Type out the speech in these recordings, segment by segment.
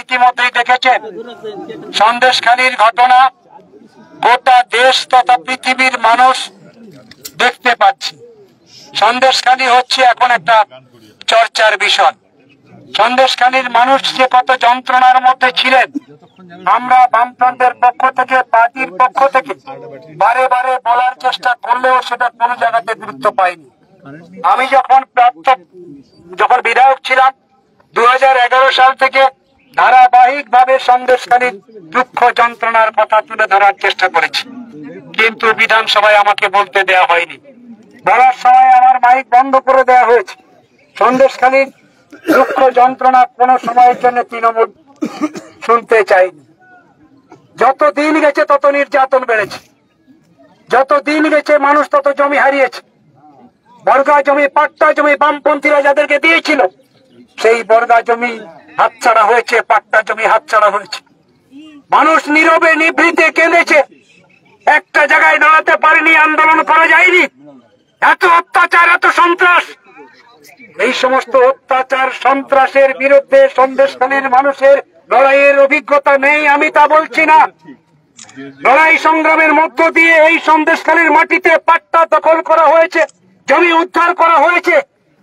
ইতিমধ্যেই দেখেছেন সন্দেশখালীর ঘটনা গোটা দেশ তথা পৃথিবীর মানুষ দেখতে পাচ্ছে। সন্দেশখালী হচ্ছে এখন একটা চর্চার বিষয়। সন্দেশখালীর মানুষ যে কত যন্ত্রণার মধ্যে ছিলেন, আমরা বামফ্রন্টের পক্ষ থেকে, পার্টির পক্ষ থেকে বারে বারে বলার চেষ্টা করলেও সেটা কোনো জায়গাতে গুরুত্ব পায়নি। আমি যখন বিধায়ক ছিলাম 2011 সাল থেকে ধারাবাহিক ভাবে সন্দেশখালীর দুঃখ যন্ত্রণার কথা তুলে ধরার চেষ্টা করেছি, কিন্তু বিধানসভায় আমাকে বলতে দেওয়া হয়নি। বলার সময় আমার মাইক বন্ধ করে দেওয়া হয়েছে। সন্দেশখালীর দুঃখ যন্ত্রণা কোন সময়ের জন্য তৃণমূল শুনতে চাইনি। যত দিন গেছে তত নির্যাতন বেড়েছে, যত দিন গেছে মানুষ তত জমি হারিয়েছে। বর্গা জমি, পাট্টা জমি বামপন্থীরা যাদেরকে দিয়েছিল, সেই বর্গা জমি হাতছাড়া হয়েছে, পাট্টা জমি হাতছাড়া হয়েছে। মানুষ নীরবে নিভৃতে কেঁদেছে, একটা জায়গায় দাঁড়াতে পারেনি, আন্দোলন করা যায়নি। এত অত্যাচার, এত সন্ত্রাস, এই সমস্ত অত্যাচার সন্ত্রাসের বিরুদ্ধে সন্দেশখালীর মানুষের লড়াইয়ের অভিজ্ঞতা নেই আমি তা বলছি না। লড়াই সংগ্রামের মধ্য দিয়ে এই সন্দেশখালীর মাটিতে পাট্টা দখল করা হয়েছে, জমি উদ্ধার করা হয়েছে।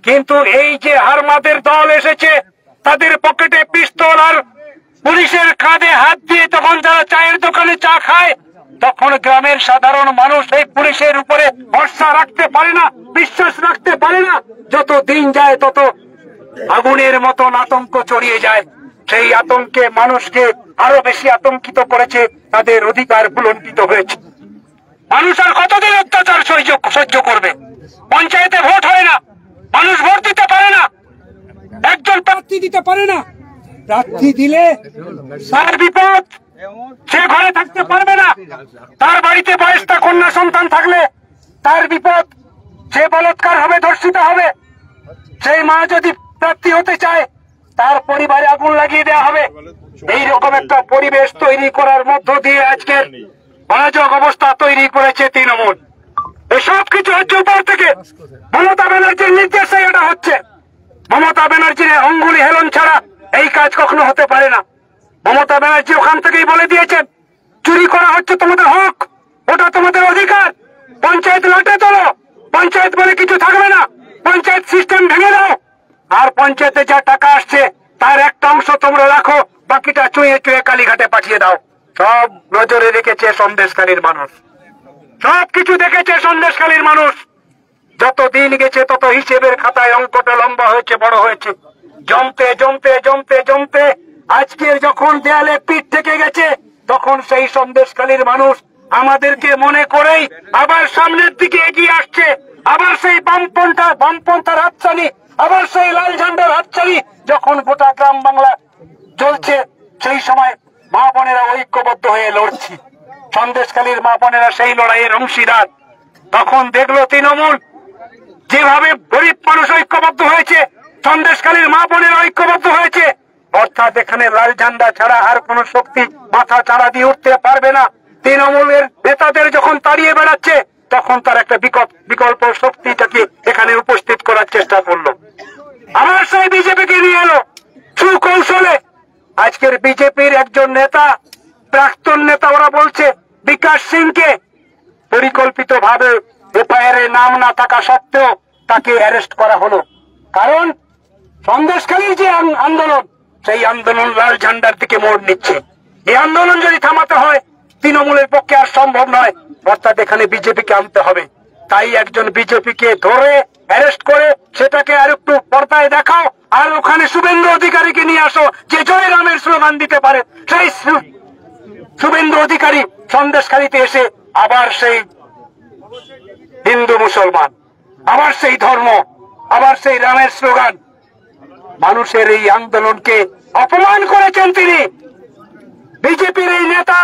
কিন্তু এই যে হারমাদের দল এসেছে, তাদের পকেটে পিস্তল আর পুলিশের কাঁধে হাত দিয়ে তখন যারা চায়ের দোকানে চা খায়, তখন গ্রামের সাধারণ মানুষ এই পুলিশের উপরে ভরসা রাখতে পারে না, বিশ্বাস রাখতে পারে না। যত দিন যায় তত আগুনের মতন আতঙ্ক ছড়িয়ে যায়। সেই আতঙ্কে মানুষকে আরো বেশি আতঙ্কিত করেছে, তাদের অধিকার ভুলণ্ঠিত হয়েছে। মানুষ আর কতদিন অত্যাচার সহ্য করবে? পঞ্চায়েতে ভোট হয় না, মানুষ ভোট দিতে পারে না, একজন প্রার্থী দিতে পারে না। প্রার্থী দিলে তার বিপদ, সে ঘরে থাকতে পারবে না। তার বাড়িতে বয়স্কা কন্যা সন্তান থাকলে তার বিপদ, সে বলাৎকার হবে, ধর্ষিত হবে। সেই মা যদি প্রার্থী হতে চায়, তার পরিবারে আগুন লাগিয়ে দেওয়া হবে। এইরকম একটা পরিবেশ তৈরি করার মধ্য দিয়ে আজকের অরাজক অবস্থা তৈরি করেছে তৃণমূল। এসব কিছু হচ্ছে উপর থেকে, মমতা ব্যানার্জির নির্দেশে এটা হচ্ছে। মমতা ব্যানার্জির অঙ্গুলি হেলন ছাড়া এই কাজ কখনো হতে পারে না। মমতা ব্যানার্জি ওখান থেকেই বলে দিয়েছেন, চুরি করা হচ্ছে তোমাদের হক, ওটা তোমাদের অধিকার। পঞ্চায়েত লাটে তোলো, পঞ্চায়েত বলে কিছু থাকবে না, পঞ্চায়েত সিস্টেম ভেঙে দাও। আর পঞ্চায়েতে যা টাকা আসছে তার একটা অংশ তোমরা রাখো, বাকিটা চুয়ে চুয়ে কালীঘাটে পাঠিয়ে দাও। সব নজরে রেখেছে সন্দেশখালীর মানুষ, সবকিছু দেখেছে সন্দেশখালীর মানুষ। যত দিন গেছে তত হিসেবের খাতায় অঙ্কটা লম্বা হয়েছে, বড় হয়েছে, জমতে জমতে জমতে জমতে আজকের যখন দেয়ালে পিঠ থেকে গেছে, তখন সেই সন্দেশখালীর মানুষ আমাদেরকে মনে করেই আবার সামনের দিকে এগিয়ে আসছে। আবার সেই বামপন্থার হাতছানি, আবার সেই লাল ঝান্ডার হাতছানি যখন গোটা গ্রাম বাংলা চলছে, সেই সময় মা বোনেরা ঐক্যবদ্ধ হয়ে লড়ছি। সন্দেশখালীর মা বোনেরা সেই লড়াইয়ের অংশীদার। তখন দেখলো তৃণমূল যেভাবে গরিব মানুষ ঐক্যবদ্ধ হয়েছে, সন্দেশখালীর মা বোনেরা ঐক্যবদ্ধ হয়েছে। অর্থাৎ এখানে লাল ঝান্ডা ছাড়া আর কোন শক্তি মাথা চাড়া দিয়ে উঠতে পারবে না। তৃণমূলের নেতাদের যখন তাড়িয়ে বেড়াচ্ছে, তখন তার একটা বিকল্প শক্তিটাকে এখানে উপস্থিত করার চেষ্টা করলো। আমার সেই বিজেপিকে নিয়ে এলো সুকৌশলে। আজকের বিজেপির একজন নেতা, প্রাক্তন নেতা ওরা বলছে, বিকাশ সিংকে পরিকল্পিত ভাবে এফআইআর এর নাম না থাকা সত্ত্বেও তাকে অ্যারেস্ট করা হলো। কারণ সন্দেশখালীর যে আন্দোলন, সেই আন্দোলন লাল ঝান্ডার দিকে মোড় নিচ্ছে। এই আন্দোলন যদি থামাতে হয়, তৃণমূলের পক্ষে আর সম্ভব নয়, অর্থাৎ এখানে বিজেপিকে আনতে হবে। তাই একজন বিজেপিকে ধরে অ্যারেস্ট করে সেটাকে আর একটু পর্দায় দেখাও, আর ওখানে শুভেন্দু অধিকারীকে নিয়ে আসো, যে জয় রামের স্লোগান দিতে পারে। সেই শুভেন্দু অধিকারী সন্দেশখালীতে এসে আবার সেই হিন্দু মুসলমান, আবার সেই ধর্ম, আবার সেই রামের স্লোগান। মানুষের এই আন্দোলনকে অপমান করেছেন তিনি। বিজেপির এই নেতা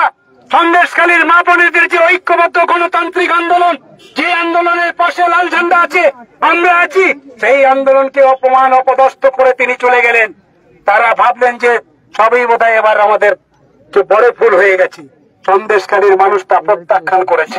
সন্দেশখালীর মা বোনেদের যে ঐক্যবদ্ধ গণতান্ত্রিক আন্দোলন, যে আন্দোলনের পাশে লাল ঝান্ডা আছে, আমরা আছি, সেই আন্দোলনকে অপমান অপদস্থ করে তিনি চলে গেলেন। তারা ভাবলেন যে সবই বোধহয় এবার আমাদের বড় ভুল হয়ে গেছে। সন্দেশখালীর মানুষ তা প্রত্যাখ্যান করেছে।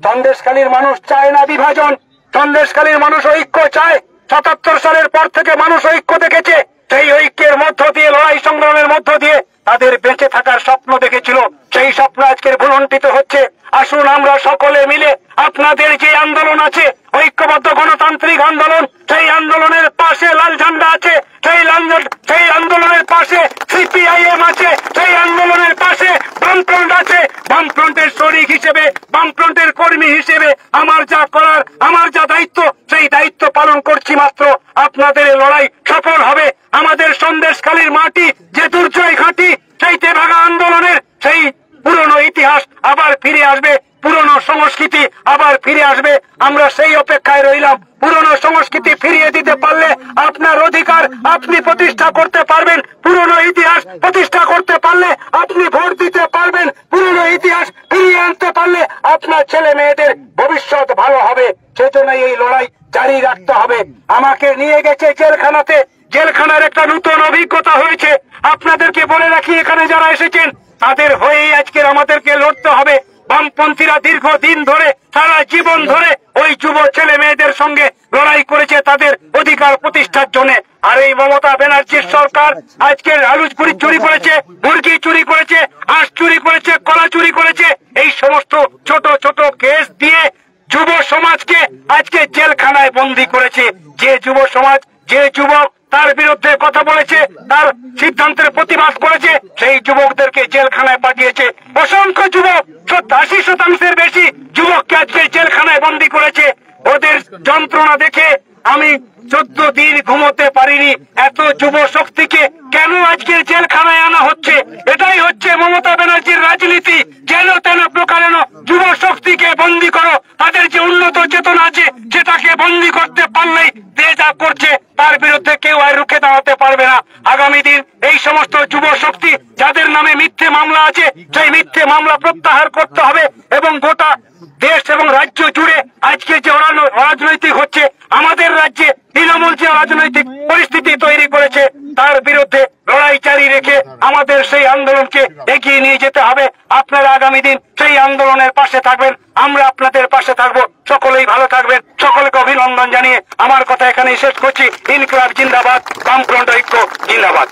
সন্দেশখালীর মানুষ চায় না বিভাজন, সন্দেশখালীর মানুষ ঐক্য চায়। 77 সালের পর থেকে মানুষ ঐক্য দেখেছে। সেই ঐক্যের মধ্য দিয়ে, লড়াই সংগ্রামের মধ্য দিয়ে তাদের বেঁচে থাকার স্বপ্ন দেখেছিল, সেই স্বপ্ন আজকের ভুলণ্ঠিত হচ্ছে। আসুন আমরা সকলে মিলে আপনাদের যে আন্দোলন আছে, ঐক্যবদ্ধ গণতান্ত্রিক আন্দোলন, সেই আন্দোলনের পাশে লাল ঝান্ডা আছে, সেই আন্দোলনের পাশে সিপিআইএম আছে, সেই আন্দোলনের পাশে বামফ্রন্ট আছে। বামফ্রন্টের শরিক হিসেবে, বামফ্রন্টের কর্মী হিসেবে আমার যা করার, আমার যা দায়িত্ব, সেই দায়িত্ব পালন করছি মাত্র। আপনাদের লড়াই সফল হবে। আমাদের সন্দেশখালীর মাটি যে দুর্জয় ঘাঁটি, সেই তেভাগা আন্দোলনের সেই পুরনো ইতিহাস আবার ফিরে আসবে, পুরনো সংস্কৃতি আবার ফিরে আসবে। আমরা সেই অপেক্ষায় রইলাম। পুরনো সংস্কৃতি ফিরিয়ে দিতে পারলে আপনার অধিকার আপনি প্রতিষ্ঠা করতে পারবেন, পুরনো ইতিহাস প্রতিষ্ঠা করতে পারলে আপনি ভোট দিতে পারবেন, পুরনো ইতিহাস ফিরিয়ে আনতে পারলে আপনার ছেলে মেয়েদের ভবিষ্যৎ ভালো হবে। সেজন্য এই লড়াই জারি রাখতে হবে। আমাকে নিয়ে গেছে জেলখানাতে, জেলখানার একটা নতুন অভিজ্ঞতা হয়েছে। আপনাদেরকে বলে রাখি, এখানে যারা এসেছেন তাদের হয়েই আজকে আমাদেরকে লড়তে হবে। বামপন্থীরা দীর্ঘদিন ধরে, সারা জীবন ধরে ওই যুব ছেলে মেয়েদের সঙ্গে লড়াই করেছে তাদের অধিকার প্রতিষ্ঠার জন্য। আর এই মমতা ব্যানার্জির সরকার আজকের আলু চুরি করেছে, মুরগি চুরি করেছে, হাঁস চুরি করেছে, কলা চুরি করেছে। এই সমস্ত ছোট ছোট কেস দিয়ে যুব সমাজকে আজকে জেলখানায় বন্দী করেছে। যে যুব সমাজ, যে যুবক তার বিরুদ্ধে কথা বলেছে, তার সিদ্ধান্তের প্রতিবাদ করেছে, সেই যুবকদেরকে জেলখানায় পাঠিয়েছে। অসংখ্য যুবক, 80% বেশি যুবককে আজকে জেলখানায় বন্দী করেছে। ওদের যন্ত্রণা দেখে আমি 14 দিন ঘুমোতে পারিনি। এত যুব শক্তিকে কেন আজকের জেলখানায় আনা হচ্ছে? এটাই হচ্ছে মমতা ব্যানার্জির রাজনীতি। যেন তেন প্রকারেণ যুব শক্তিকে বন্দী করো। তাদের যে উন্নত চেতনা আছে সেটাকে বন্দী করতে পারলেই যে যা করছে তার বিরুদ্ধে কেউ আর রুখে দাঁড়াতে পারবে না। আগামী দিন এই সমস্ত যুব শক্তি যাদের নামে মিথ্যে মামলা আছে, সেই মিথ্যে মামলা প্রত্যাহার করতে হবে এবং গোটা দেশ এবং রাজ্য জুড়ে আজকে যে রাজনৈতিক হচ্ছে, আমাদের রাজ্যে তৃণমূল যে রাজনৈতিক পরিস্থিতি তৈরি করেছে তার বিরুদ্ধে লড়াই জারি রেখে আমাদের সেই আন্দোলনকে এগিয়ে নিয়ে যেতে হবে। আপনারা আগামী দিন সেই আন্দোলনের পাশে থাকবেন, আমরা আপনাদের পাশে থাকবো। সকলেই ভালো থাকবেন। সকলকে অভিনন্দন জানিয়ে আমার কথা এখানেই শেষ করছি। ইনকিলাব জিন্দাবাদ, বামফ্রন্ট ঐক্য জিন্দাবাদ।